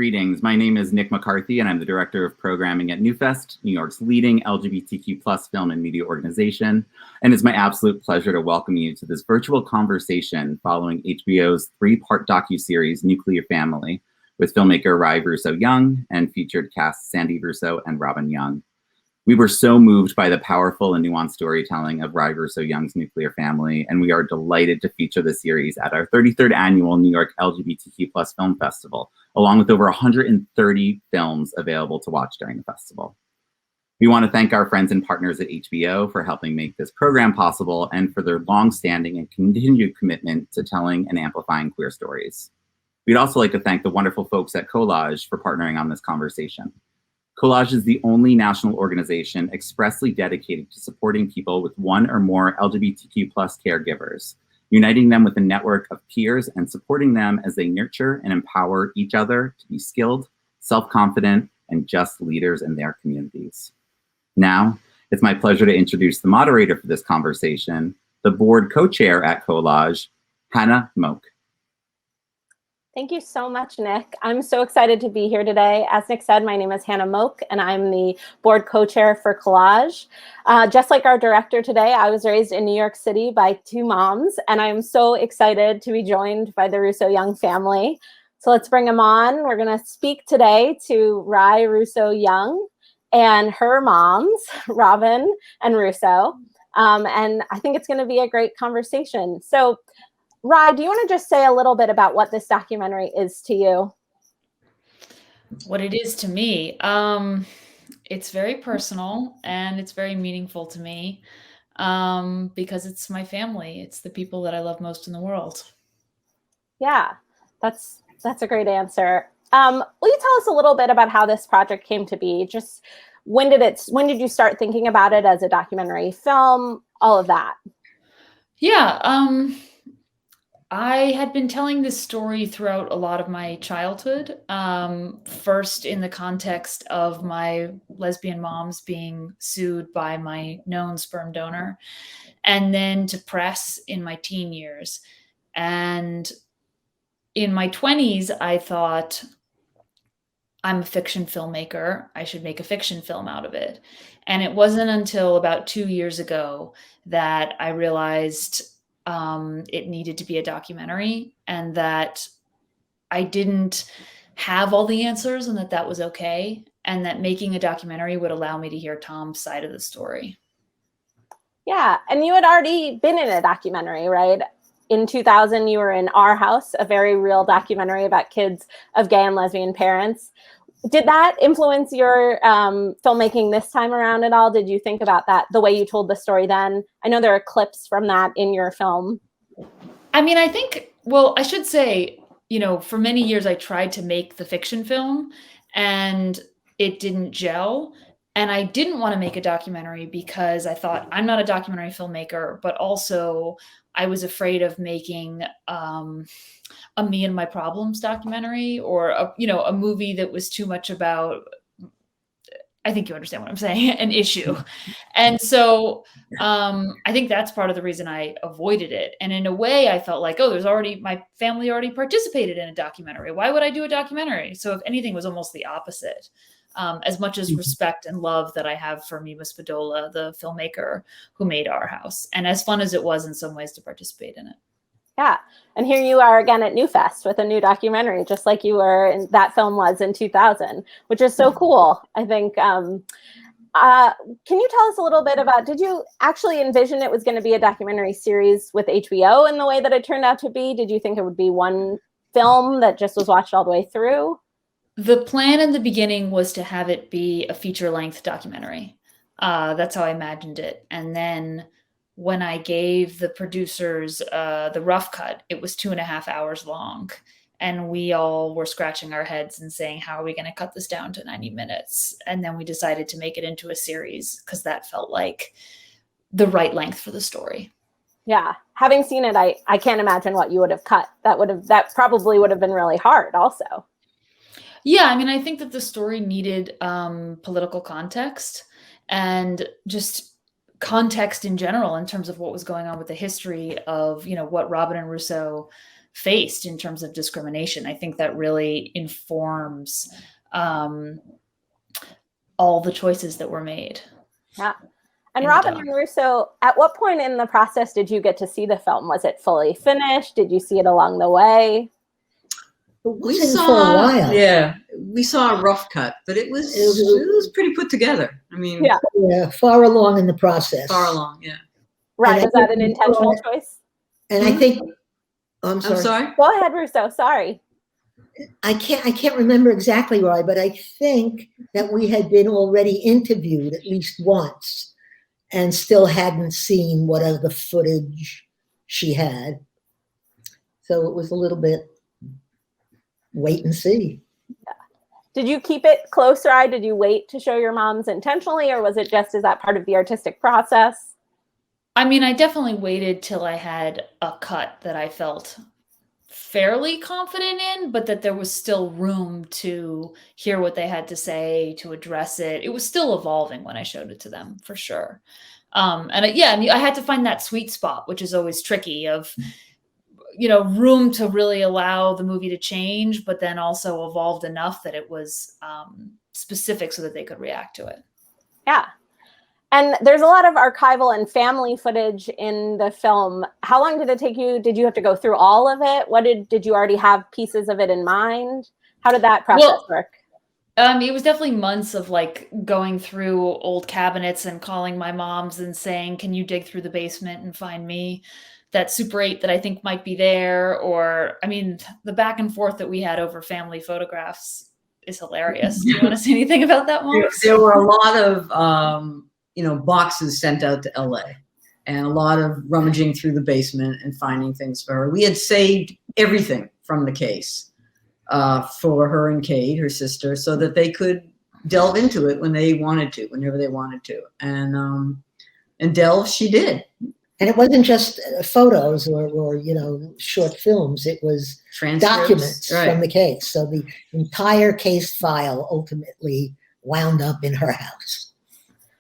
Greetings. My name is Nick McCarthy, and I'm the Director of Programming at NewFest, New York's leading LGBTQ+ film and media organization. And it's my absolute pleasure to welcome you to this virtual conversation following HBO's three-part docuseries, Nuclear Family, with filmmaker Russo-Young and featured cast Sandy Russo and Robin Young. We were so moved by the powerful and nuanced storytelling of Russo-Young's Nuclear Family, and we are delighted to feature the series at our 33rd annual New York LGBTQ+ Film Festival, along with over 130 films available to watch during the festival. We want to thank our friends and partners at HBO for helping make this program possible and for their long-standing and continued commitment to telling and amplifying queer stories. We'd also like to thank the wonderful folks at COLAGE for partnering on this conversation. COLAGE is the only national organization expressly dedicated to supporting people with one or more LGBTQ+ caregivers, uniting them with a network of peers and supporting them as they nurture and empower each other to be skilled, self-confident, and just leaders in their communities. Now, it's my pleasure to introduce the moderator for this conversation, the board co-chair at COLAGE, Hannah Moch. Thank you so much, Nick. I'm so excited to be here today. As Nick said, my name is Hannah Moch, and I'm the board co-chair for COLAGE. Just like our director today, I was raised in New York City by two moms, and I'm so excited to be joined by the Russo-Young family. So let's bring them on. We're going to speak today to Russo-Young and her moms, Robin and Russo. And I think it's going to be a great conversation. So Rye, do you want to just say a little bit about what this documentary is to you? What it is to me? It's very personal and it's very meaningful to me because it's my family. It's the people that I love most in the world. Yeah, that's a great answer. Will you tell us a little bit about how this project came to be? Just when did you start thinking about it as a documentary film? All of that. Yeah. I had been telling this story throughout a lot of my childhood, first in the context of my lesbian moms being sued by my known sperm donor, and then to press in my teen years. And in my 20s, I thought, I'm a fiction filmmaker. I should make a fiction film out of it. And it wasn't until about 2 years ago that I realized it needed to be a documentary and that I didn't have all the answers and that was okay. And that making a documentary would allow me to hear Tom's side of the story. Yeah. And you had already been in a documentary, right? In 2000, you were in Our House, a very real documentary about kids of gay and lesbian parents. Did that influence your filmmaking this time around at all? Did you think about that, the way you told the story then? I know there are clips from that in your film. I mean, I think, well, I should say, for many years I tried to make the fiction film and it didn't gel. And I didn't want to make a documentary because I thought I'm not a documentary filmmaker, but also I was afraid of making a me and my problems documentary or a movie that was too much about, I think you understand what I'm saying, an issue. And so I think that's part of the reason I avoided it. And in a way I felt like, my family already participated in a documentary. Why would I do a documentary? So if anything, it was almost the opposite. As much as respect and love that I have for Mima Spadola, the filmmaker who made Our House, and as fun as it was in some ways to participate in it. Yeah. And here you are again at NewFest with a new documentary, just like you were in that film was in 2000, which is so cool. I think, can you tell us a little bit about, did you actually envision it was going to be a documentary series with HBO in the way that it turned out to be? Did you think it would be one film that just was watched all the way through? The plan in the beginning was to have it be a feature-length documentary. That's how I imagined it. And then when I gave the producers the rough cut, it was 2.5 hours long. And we all were scratching our heads and saying, how are we going to cut this down to 90 minutes? And then we decided to make it into a series because that felt like the right length for the story. Yeah. Having seen it, I can't imagine what you would have cut. That probably would have been really hard also. Yeah, I mean, I think that the story needed political context and just context in general in terms of what was going on with the history of, what Robin and Russo faced in terms of discrimination. I think that really informs all the choices that were made. Yeah. And Robin and Russo, at what point in the process did you get to see the film? Was it fully finished? Did you see it along the way? We saw for a while. Yeah, we saw a rough cut, but it was pretty put together. I mean, yeah, far along in the process. Far along, yeah. Right, was that an intentional choice? And I think, I'm sorry. Go ahead, Russo. Sorry. I can't remember exactly, Roy, but I think that we had been already interviewed at least once and still hadn't seen what of the footage she had. So it was a little bit wait and see. Yeah. Did you keep it close, Rye? Did you wait to show your moms intentionally, or was it just, is that part of the artistic process? I mean, I definitely waited till I had a cut that I felt fairly confident in, but that there was still room to hear what they had to say, to address it. It was still evolving when I showed it to them, for sure. And I had to find that sweet spot, which is always tricky, of, you know, room to really allow the movie to change, but then also evolved enough that it was specific so that they could react to it. Yeah. And there's a lot of archival and family footage in the film. How long did it take you? Did you have to go through all of it? What did you already have pieces of it in mind? How did that process work? It was definitely months of like going through old cabinets and calling my moms and saying, can you dig through the basement and find me that Super 8 that I think might be there? Or, I mean, the back and forth that we had over family photographs is hilarious. Do you want to say anything about that, Moch? There were a lot of, boxes sent out to LA, and a lot of rummaging through the basement and finding things for her. We had saved everything from the case for her and Kate, her sister, so that they could delve into it when they wanted to, whenever they wanted to. And delve, she did. And it wasn't just photos or short films. It was documents from the case. So the entire case file ultimately wound up in her house.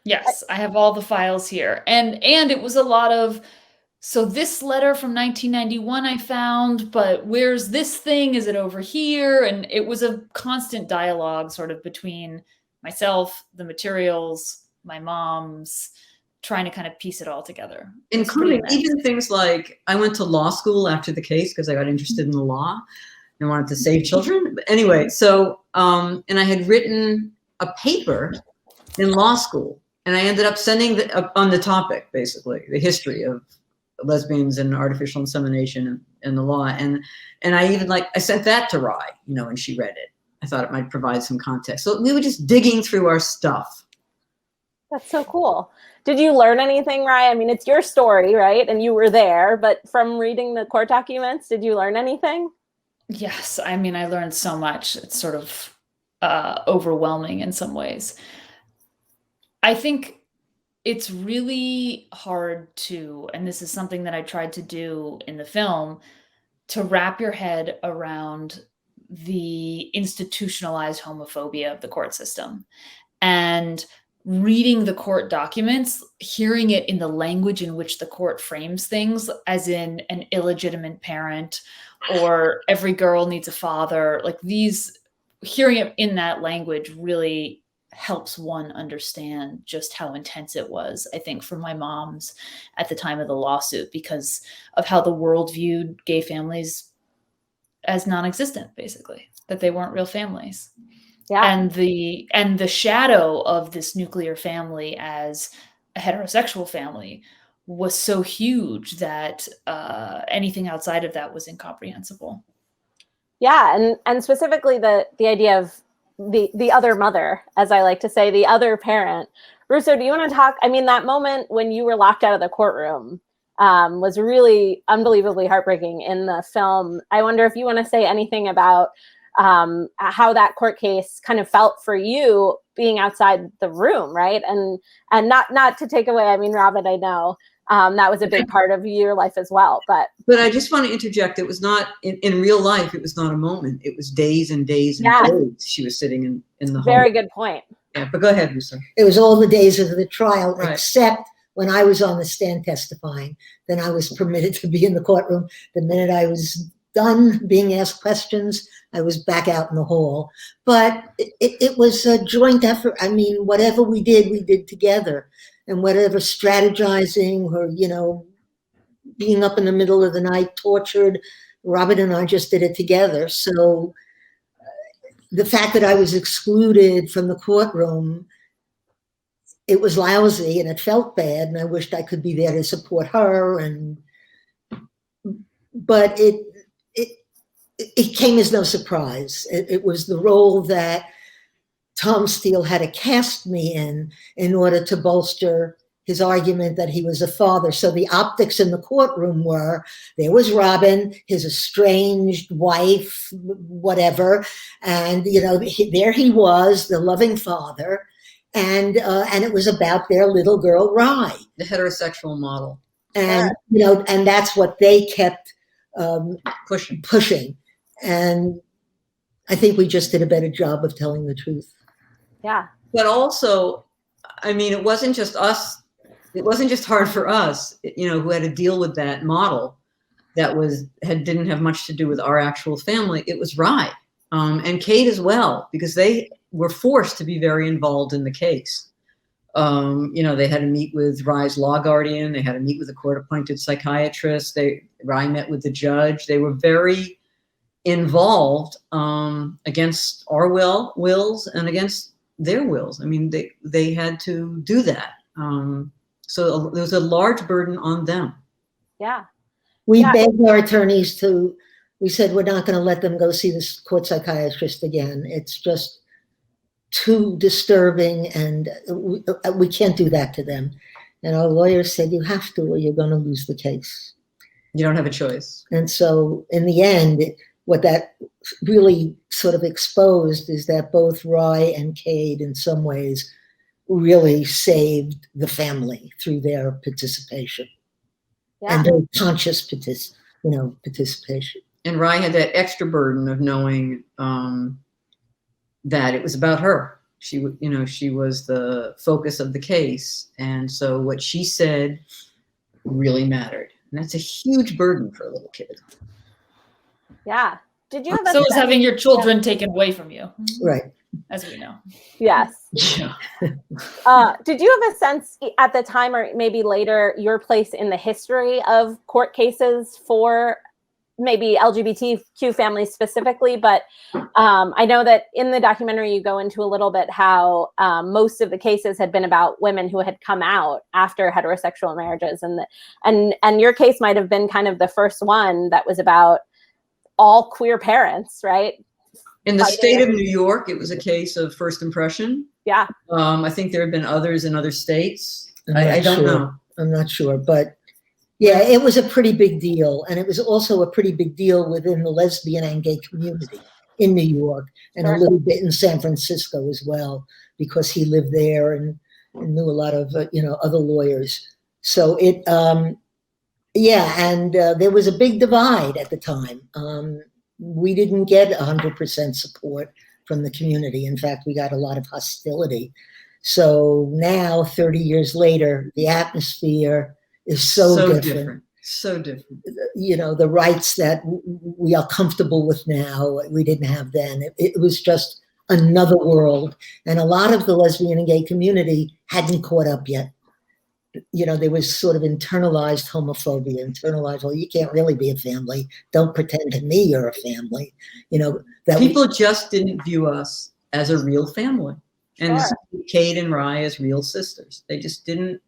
Yes, I have all the files here. And it was a lot of, so this letter from 1991 I found, but where's this thing? Is it over here? And it was a constant dialogue sort of between myself, the materials, my mom's, trying to kind of piece it all together. Including even things like, I went to law school after the case because I got interested in the law and wanted to save children. But anyway, so, and I had written a paper in law school, and I ended up sending on the topic, basically, the history of lesbians and artificial insemination and the law. And I even I sent that to Rye, and she read it. I thought it might provide some context. So we were just digging through our stuff. That's so cool. Did you learn anything, Rye? I mean, it's your story, right? And you were there, but from reading the court documents, did you learn anything? Yes. I mean, I learned so much. It's sort of overwhelming in some ways. I think it's really hard to, and this is something that I tried to do in the film, to wrap your head around the institutionalized homophobia of the court system. And reading the court documents, hearing it in the language in which the court frames things, as in an illegitimate parent or every girl needs a father, hearing it in that language really helps one understand just how intense it was, I think, for my moms at the time of the lawsuit, because of how the world viewed gay families as non-existent, basically, that they weren't real families. Yeah. And the shadow of this nuclear family as a heterosexual family was so huge that anything outside of that was incomprehensible. Yeah, and specifically the idea of the other mother, as I like to say, the other parent. Russo, do you want to talk? I mean, that moment when you were locked out of the courtroom was really unbelievably heartbreaking in the film. I wonder if you want to say anything about how that court case kind of felt for you being outside the room, right? And not to take away, I mean, Robin, I know that was a big part of your life as well, but I just want to interject. It was not in real life. It was not a moment. It was days and days and days. She was sitting in the hall. Very good point. Yeah, but go ahead, Russo. It was all the days of the trial, except when I was on the stand testifying. Then I was permitted to be in the courtroom. The minute I was done being asked questions, I was back out in the hall. But it was a joint effort. I mean, whatever we did together. And whatever strategizing or, being up in the middle of the night, tortured, Robert and I just did it together. So the fact that I was excluded from the courtroom, it was lousy and it felt bad, and I wished I could be there to support her. But it came as no surprise. It was the role that Tom Steele had to cast me in order to bolster his argument that he was a father. So the optics in the courtroom were, there was Robin, his estranged wife, whatever, and there he was, the loving father, and it was about their little girl Rye, the heterosexual model, and and that's what they kept pushing, and I think we just did a better job of telling the truth. Yeah, but also, I mean, it wasn't just us. It wasn't just hard for us, who had to deal with that model that didn't have much to do with our actual family. It was Rye and Kate as well, because they were forced to be very involved in the case. They had to meet with Rye's law guardian. They had to meet with a court-appointed psychiatrist. Rye met with the judge. They were very involved against our wills and against their wills. I mean, they had to do that. So there was a large burden on them. Yeah. We begged our attorneys we said, we're not going to let them go see this court psychiatrist again. It's just too disturbing, and we can't do that to them. And our lawyers said, you have to, or you're going to lose the case. You don't have a choice. And so in the end, what that really sort of exposed is that both Rye and Cade, in some ways, really saved the family through their participation, and their conscious participation. And Rye had that extra burden of knowing that it was about her. She was the focus of the case, and so what she said really mattered, and that's a huge burden for a little kid. Yeah. Did you have so is having your children taken away from you, right? As we know. Yes. Yeah. Did you have a sense at the time, or maybe later, your place in the history of court cases for maybe LGBTQ families specifically? But I know that in the documentary, you go into a little bit how most of the cases had been about women who had come out after heterosexual marriages, and your case might have been kind of the first one that was about all queer parents, right? In the state of New York, it was a case of first impression. Yeah. I think there have been others in other states. I don't know. I'm not sure, but yeah, it was a pretty big deal. And it was also a pretty big deal within the lesbian and gay community in New York, and a little bit in San Francisco as well, because he lived there and knew a lot of, other lawyers. So there was a big divide at the time. We didn't get 100% support from the community. In fact, we got a lot of hostility. So now, 30 years later, the atmosphere is so different. So different. The rights that we are comfortable with now, we didn't have then. It was just another world. And a lot of the lesbian and gay community hadn't caught up yet. There was sort of internalized homophobia, well, you can't really be a family. Don't pretend to me you're a family. That people just didn't view us as a real family, and Kate and Rye as real sisters. They just didn't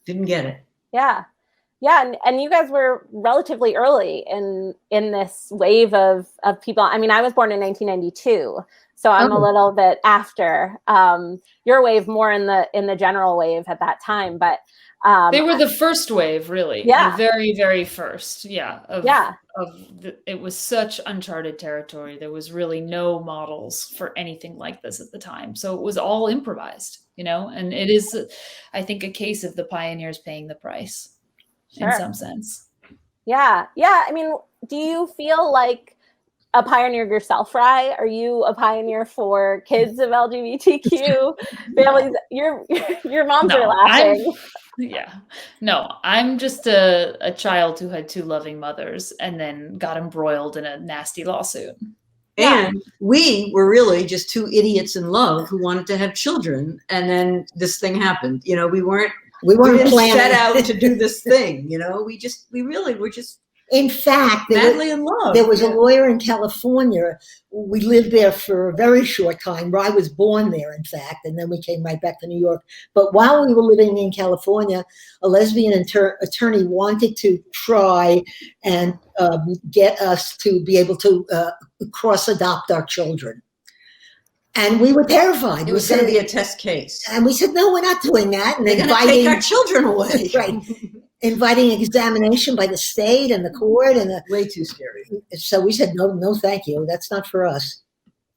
get it. Yeah, and you guys were relatively early in this wave of people. I mean, I was born in 1992. So I'm a little bit after your wave, more in the general wave at that time. But they were the first wave, really. Yeah. The very, very first. Yeah. It was such uncharted territory. There was really no models for anything like this at the time. So it was all improvised, and it is, I think, a case of the pioneers paying the price in some sense. Yeah. I mean, do you feel like a pioneer yourself, Rye? Are you a pioneer for kids of LGBTQ families? Your moms are laughing. Yeah. No, I'm just a child who had two loving mothers and then got embroiled in a nasty lawsuit. Yeah. And we were really just two idiots in love who wanted to have children. And then this thing happened. You know, we didn't planning. set out to do this thing. You know, we really were just In fact, madly in love. there was a lawyer in California. We lived there for a very short time. I was born there, in fact, and then we came right back to New York. But while we were living in California, a lesbian attorney wanted to try and get us to be able to cross-adopt our children. And we were terrified. It was going to be a test case. And we said, no, we're not doing that. And they're going to take our children away. Right. Inviting examination by the state and the court and way too scary. So we said, no, thank you. That's not for us.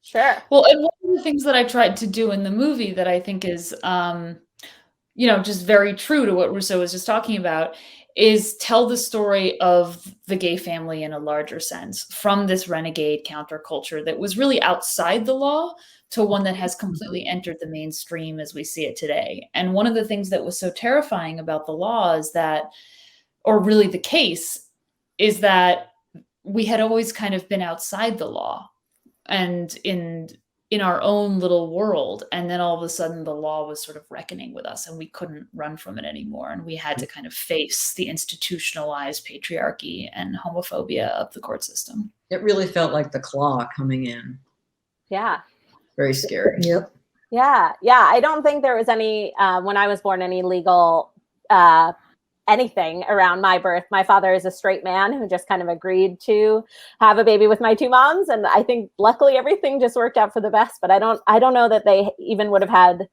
Sure. Well, and one of the things that I tried to do in the movie that I think is, just very true to what Russo was just talking about is tell the story of the gay family in a larger sense from this renegade counterculture that was really outside the law to one that has completely entered the mainstream as we see it today. And one of the things that was so terrifying about the law is that, or really the case, is that we had always kind of been outside the law and in our own little world. And then all of a sudden the law was sort of reckoning with us and we couldn't run from it anymore. And we had to kind of face the institutionalized patriarchy and homophobia of the court system. It really felt like the claw coming in. Yeah. Very scary. Yep. Yeah. I don't think there was any, when I was born, any legal anything around my birth. My father is a straight man who just kind of agreed to have a baby with my two moms. And I think luckily everything just worked out for the best, but I don't know that they even would have had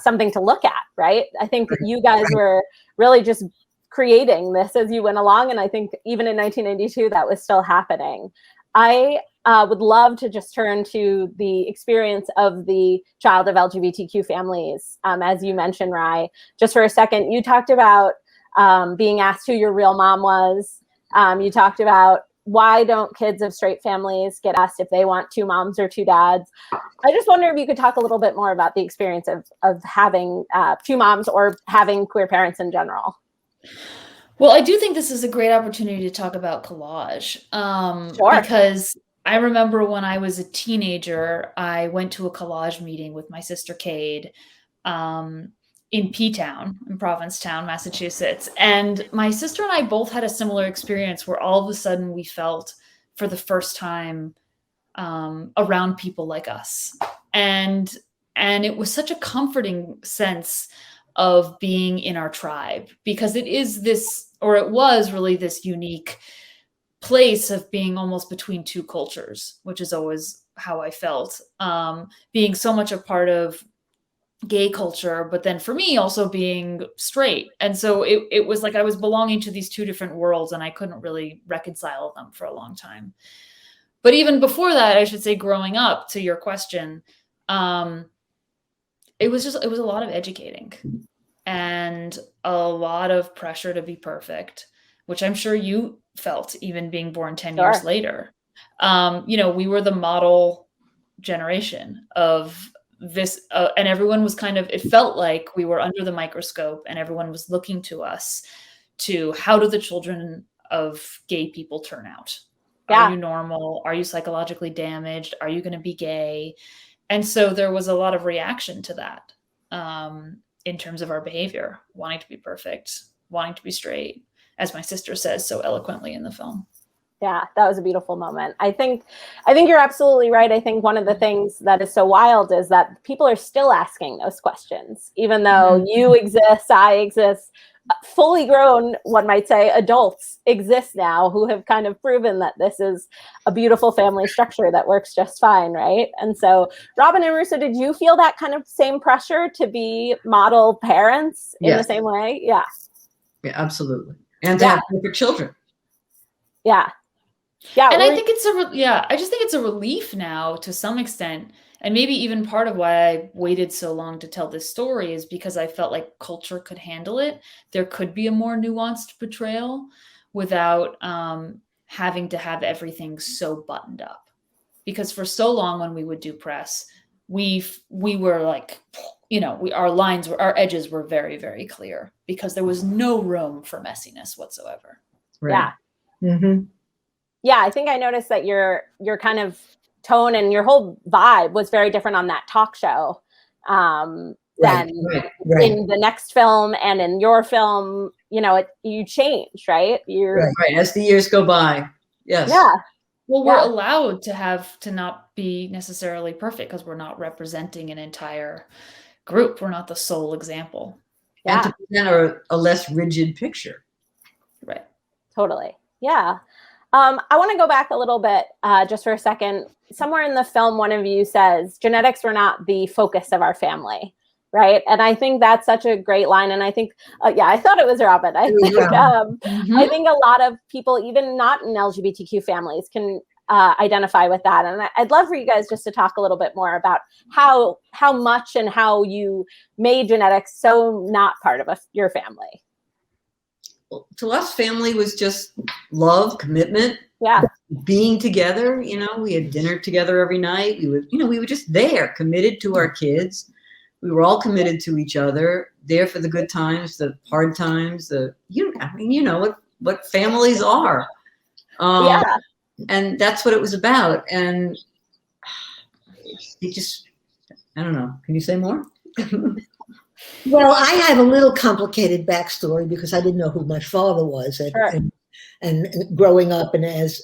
something to look at, right? I think you guys were really just creating this as you went along. And I think even in 1992, that was still happening. I would love to just turn to the experience of the child of LGBTQ families. As you mentioned, Rai, just for a second, you talked about being asked who your real mom was. You talked about why don't kids of straight families get asked if they want two moms or two dads. I just wonder if you could talk a little bit more about the experience of having two moms or having queer parents in general. Well, I do think this is a great opportunity to talk about collage. Sure. Because I remember when I was a teenager, I went to a collage meeting with my sister Cade in P-Town, in Provincetown, Massachusetts. And my sister and I both had a similar experience where all of a sudden we felt for the first time around people like us. And it was such a comforting sense of being in our tribe, because it is this, or it was really this unique place of being almost between two cultures, which is always how I felt, being so much a part of gay culture, but then for me also being straight. And so it was like I was belonging to these two different worlds and I couldn't really reconcile them for a long time. But even before that, I should say, growing up, to your question, it was a lot of educating and a lot of pressure to be perfect, which I'm sure you felt even being born 10 years later. We were the model generation of this, and everyone was kind of, it felt like we were under the microscope and everyone was looking to us to, how do the children of gay people turn out? Yeah. Are you normal? Are you psychologically damaged? Are you going to be gay? And so there was a lot of reaction to that in terms of our behavior, wanting to be perfect, wanting to be straight, as my sister says so eloquently in the film. Yeah, that was a beautiful moment. I think you're absolutely right. I think one of the things that is so wild is that people are still asking those questions, even though you exist, I exist, fully grown, one might say, adults exist now who have kind of proven that this is a beautiful family structure that works just fine, right? And so, Robin and Russo, did you feel that kind of same pressure to be model parents in the same way? Yeah. Yeah, absolutely. And to have perfect children. Yeah. Yeah. And I think I just think it's a relief now to some extent. And maybe even part of why I waited so long to tell this story is because I felt like culture could handle it. There could be a more nuanced portrayal without having to have everything so buttoned up. Because for so long when we would do press, we were like our edges were very, very clear because there was no room for messiness whatsoever. Right. Yeah. Mm-hmm. Yeah, I think I noticed that your kind of tone and your whole vibe was very different on that talk show than Right. in the next film and in your film. You changed, right? Right. As the years go by. Yes. Yeah. Well, we're allowed to not be necessarily perfect because we're not representing an entire group. We're not the sole example. Yeah. And to present a less rigid picture. Right. Totally. Yeah. I want to go back a little bit just for a second. Somewhere in the film, one of you says, genetics were not the focus of our family, right? And I think that's such a great line. And I think, I thought it was Robin. I think a lot of people, even not in LGBTQ families, can identify with that. And I'd love for you guys just to talk a little bit more about how much and how you made genetics so not part of your family. Well, to us, family was just love, commitment, being together. We had dinner together every night. We were just there, committed to our kids. We were all committed to each other, there for the good times, the hard times. What families are. And that's what it was about. And I don't know. Can you say more? Well, I have a little complicated backstory because I didn't know who my father was. And growing up and as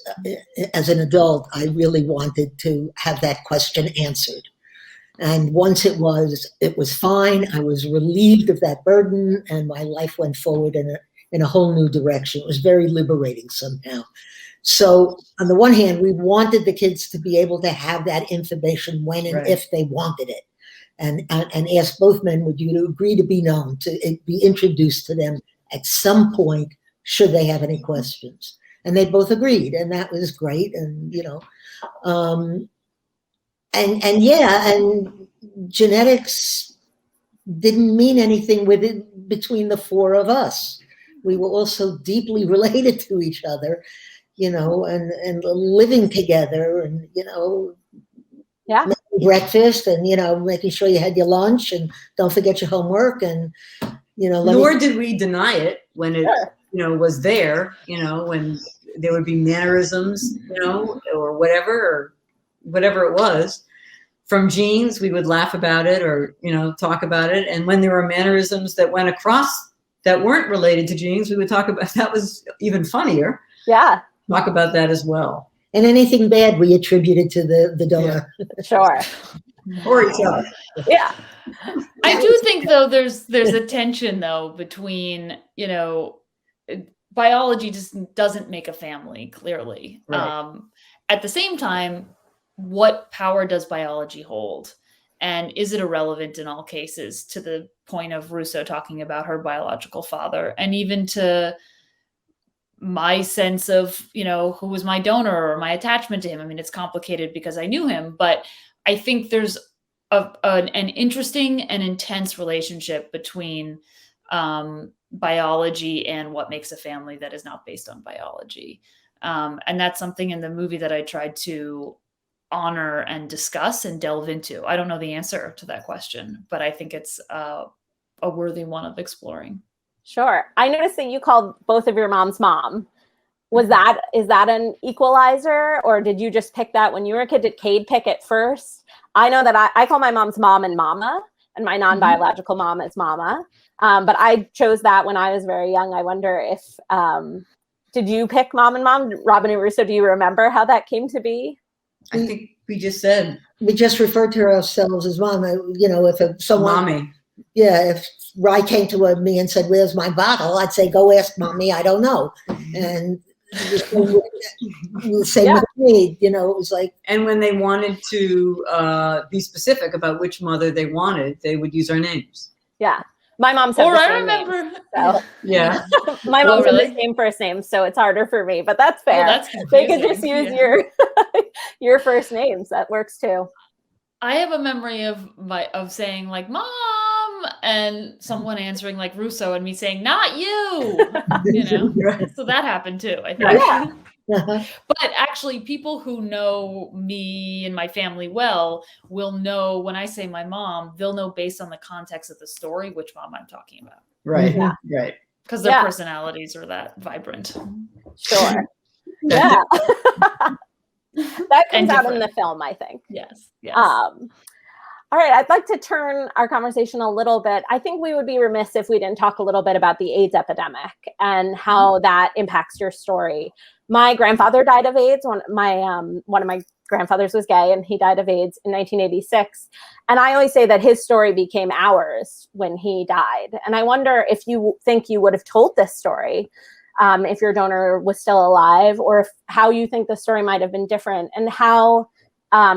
an adult, I really wanted to have that question answered. And once it was fine. I was relieved of that burden, and my life went forward in a whole new direction. It was very liberating somehow. So on the one hand, we wanted the kids to be able to have that information when and if they wanted it. And asked both men, would you agree to be known, to be introduced to them at some point, should they have any questions? And they both agreed, and that was great. And, and genetics didn't mean anything between the four of us. We were also deeply related to each other, and living together and, making breakfast and, making sure you had your lunch and don't forget your homework. And, nor did we deny it when it, was there, when there would be mannerisms, or whatever it was. From genes, we would laugh about it or, talk about it. And when there were mannerisms that went across that weren't related to genes, we would talk about, that was even funnier. Yeah. Talk about that as well. And anything bad we attributed to the donor. Yeah. Sure. Or each other. Yeah. I do think though there's a tension though between, biology just doesn't make a family, clearly. Right. At the same time, what power does biology hold? And is it irrelevant in all cases, to the point of Russo talking about her biological father, and even to my sense of, who was my donor or my attachment to him? I mean, it's complicated because I knew him, but I think there's an interesting and intense relationship between biology and what makes a family that is not based on biology. And that's something in the movie that I tried to honor and discuss and delve into. I don't know the answer to that question, but I think it's a worthy one of exploring. Sure. I noticed that you called both of your moms mom. Is that an equalizer, or did you just pick that when you were a kid? Did Cade pick it first? I know that I call my mom's mom and mama, and my non-biological mom is mama. But I chose that when I was very young. I wonder if, did you pick mom and mom? Robin and Russo, do you remember how that came to be? I think we just said. We just referred to ourselves as mom. If someone, mommy. Yeah, if Rye came to me and said, "Where's my bottle?" I'd say, "Go ask mommy. I don't know." And the same with me. It was like. And when they wanted to be specific about which mother they wanted, they would use our names. Yeah. My mom said the same name, so. Yeah. My mom said the same first name, so it's harder for me, but that's fair. That's they could just use your first names. That works too. I have a memory of saying like "mom" and someone answering like Russo and me saying "not you," Right. So that happened too, I think. Yeah. Uh-huh. But actually, people who know me and my family well will know when I say my mom, they'll know based on the context of the story which mom I'm talking about. Right. Yeah. Right. Because their Yeah. personalities are that vibrant. Sure. Yeah. That And comes out in different. the film, I think. Yes. Yes. All right, I'd like to turn our conversation a little bit. I think we would be remiss if we didn't talk a little bit about the AIDS epidemic and how that impacts your story. My grandfather died of AIDS. One of my grandfathers was gay, and he died of AIDS in 1986. And I always say that his story became ours when he died. And I wonder if you think you would have told this story if your donor was still alive, or if, how you think the story might have been different, and how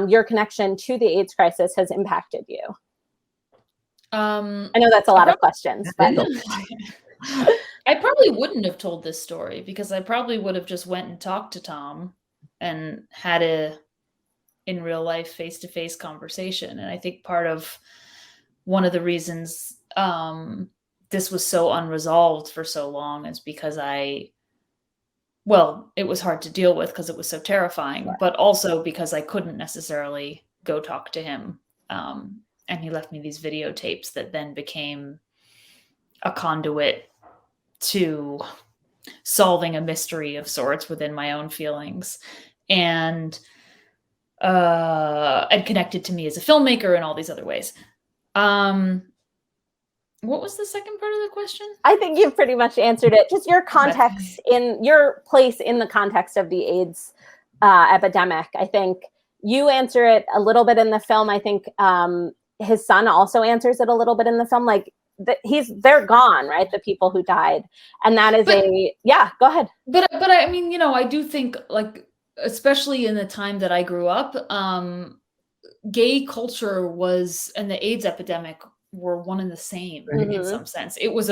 your connection to the AIDS crisis has impacted you. I know that's a lot of questions, but I probably wouldn't have told this story because I probably would have just went and talked to Tom and had a in real life face-to-face conversation. And I think part of one of the reasons this was so unresolved for so long is because it was hard to deal with because it was so terrifying, right. But also because I couldn't necessarily go talk to him. And he left me these videotapes that then became a conduit to solving a mystery of sorts within my own feelings, and connected to me as a filmmaker in all these other ways. What was the second part of the question? I think you've pretty much answered it. Just your context in your place in the context of the AIDS epidemic. I think you answer it a little bit in the film. I think his son also answers it a little bit in the film. Like they're gone, right? The people who died, and that is go ahead. But I mean, I do think, like, especially in the time that I grew up, gay culture and the AIDS epidemic were one and the same in some sense. It was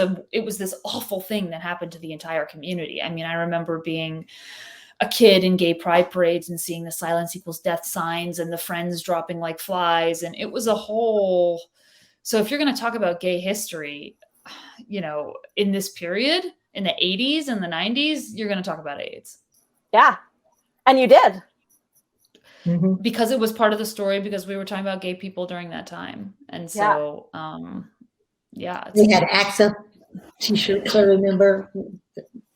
this awful thing that happened to the entire community. I mean, I remember being a kid in gay pride parades and seeing the silence equals death signs and the friends dropping like flies. And it was a whole, so if you're going to talk about gay history, in this period, in the 80s and the 90s, you're going to talk about AIDS. Yeah. And you did. Because it was part of the story, because we were talking about gay people during that time. And so, They had AXA t-shirts, I remember.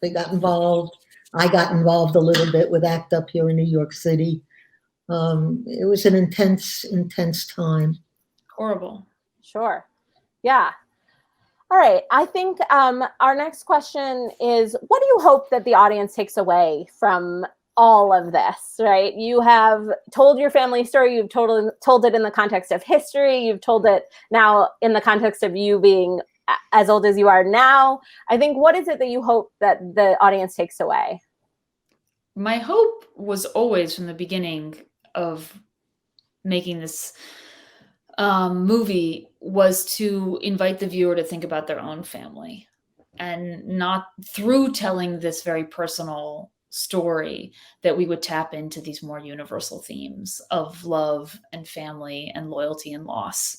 They got involved. I got involved a little bit with ACT UP here in New York City. It was an intense time. Horrible. Sure. Yeah. All right. I think our next question is, what do you hope that the audience takes away from all of this, right? You have told your family story. You've told it in the context of history. You've told it now in the context of you being as old as you are now. I think, what is it that you hope that the audience takes away? My hope was always from the beginning of making this movie was to invite the viewer to think about their own family, and not through telling this very personal story that we would tap into these more universal themes of love and family and loyalty and loss.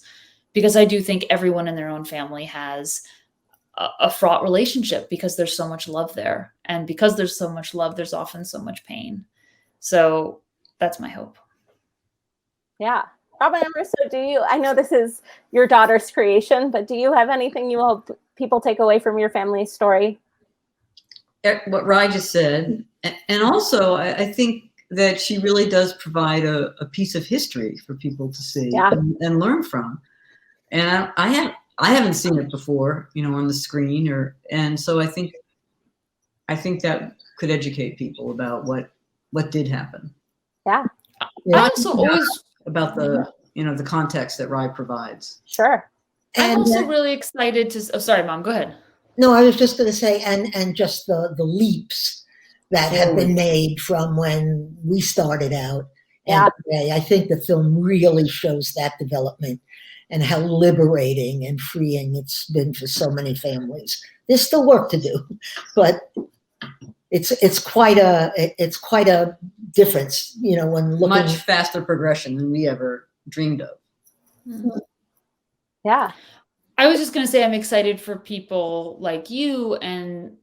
Because I do think everyone in their own family has a fraught relationship, because there's so much love there. And because there's so much love, there's often so much pain. So that's my hope. Yeah. Robin and Russo, I know this is your daughter's creation, but do you have anything you hope people take away from your family's story? What Rai just said. And also, I think that she really does provide a piece of history for people to see and learn from. And I haven't seen it before, on the screen, and so I think that could educate people about what did happen. Yeah. I also always about the the context that Rai provides. Sure. I'm also really excited to. Oh, sorry, Mom. Go ahead. No, I was just going to say, and just the leaps that have been made from when we started out. And today, I think the film really shows that development and how liberating and freeing it's been for so many families. There's still work to do, but it's quite a difference, when looking. Much faster progression than we ever dreamed of. Yeah. I was just going to say, I'm excited for people like you and,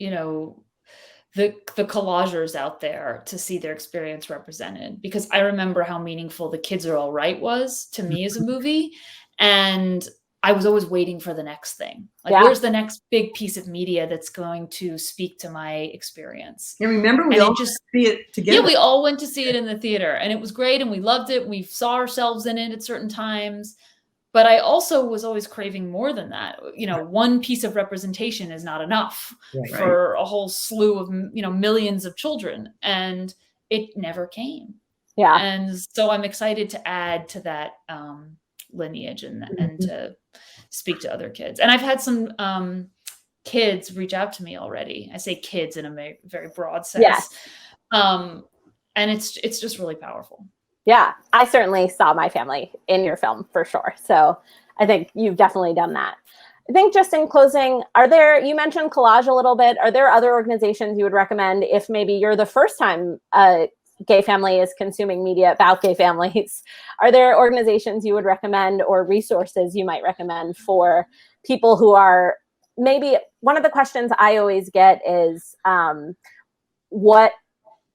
the collagers out there to see their experience represented, because I remember how meaningful The Kids Are All Right was to me as a movie. And I was always waiting for the next thing. Like, Yeah. where's the next big piece of media that's going to speak to my experience? And remember, we And it all just- see it together. Yeah, we all went to see it in the theater, and it was great, and we loved it. We saw ourselves in it at certain times. But I also was always craving more than that. You know, one piece of representation is not enough Right. for a whole slew of, you know, millions of children. And it never came. Yeah. And so I'm excited to add to that lineage and to speak to other kids. And I've had some kids reach out to me already. I say kids in a very broad sense. Yes. And it's just really powerful. Yeah, I certainly saw my family in your film for sure. So I think you've definitely done that. I think just in closing, you mentioned Collage a little bit. Are there other organizations you would recommend if maybe you're the first time a gay family is consuming media about gay families? Are there organizations you would recommend or resources you might recommend for people who are maybe, one of the questions I always get is, what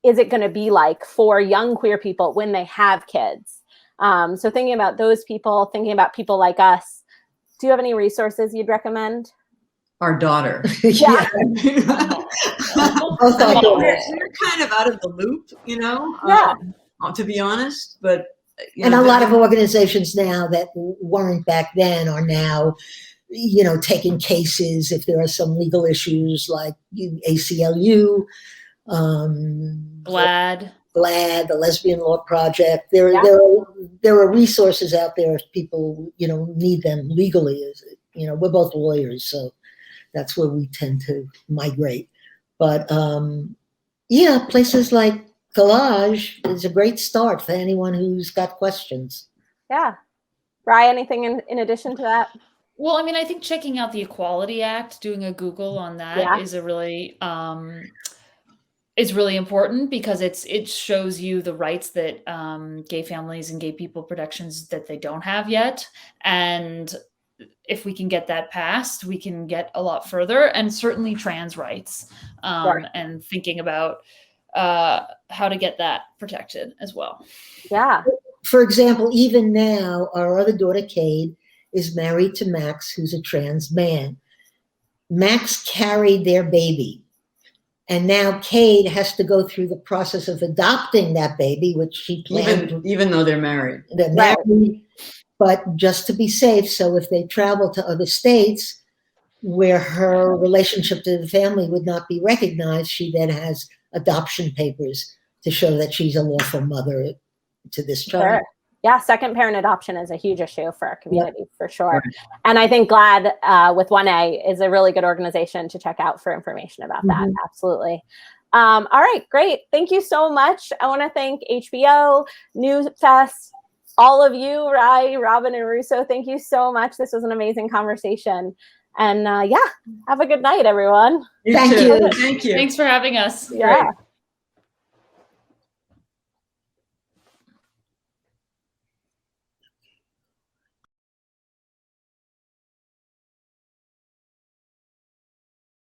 is it going to be like for young queer people when they have kids? So thinking about those people, thinking about people like us, do you have any resources you'd recommend? Our daughter. Yeah. Both our daughters. We're kind of out of the loop, you know, Yeah. to be honest. But And a lot of organizations now that weren't back then are now, you know, taking cases if there are some legal issues like ACLU, GLAAD, the Lesbian Law Project. There are resources out there if people, you know, need them legally. You know, we're both lawyers, so that's where we tend to migrate. But yeah, places like Collage is a great start for anyone who's got questions. Yeah. Rye, anything in addition to that? Well, I mean, I think checking out the Equality Act, doing a Google on that is a really is really important, because it shows you the rights that gay families and gay people protections that they don't have yet. And if we can get that passed, we can get a lot further, and certainly trans rights, and thinking about how to get that protected as well. Yeah. For example, even now, our other daughter, Cade, is married to Max, who's a trans man. Max carried their baby. And now Cade has to go through the process of adopting that baby, which she planned. Even though they're married. They're married, but just to be safe. So if they travel to other states where her relationship to the family would not be recognized, she then has adoption papers to show that she's a lawful mother to this child. Sure. Yeah, second parent adoption is a huge issue for our community, for sure. And I think GLAAD with 1A is a really good organization to check out for information about that. Absolutely. All right, great. Thank you so much. I want to thank HBO, NewFest, all of you, Rye, Robin, and Russo. Thank you so much. This was an amazing conversation. And yeah, have a good night, everyone. Thank you. Thank you. Thanks for having us. Yeah. Great.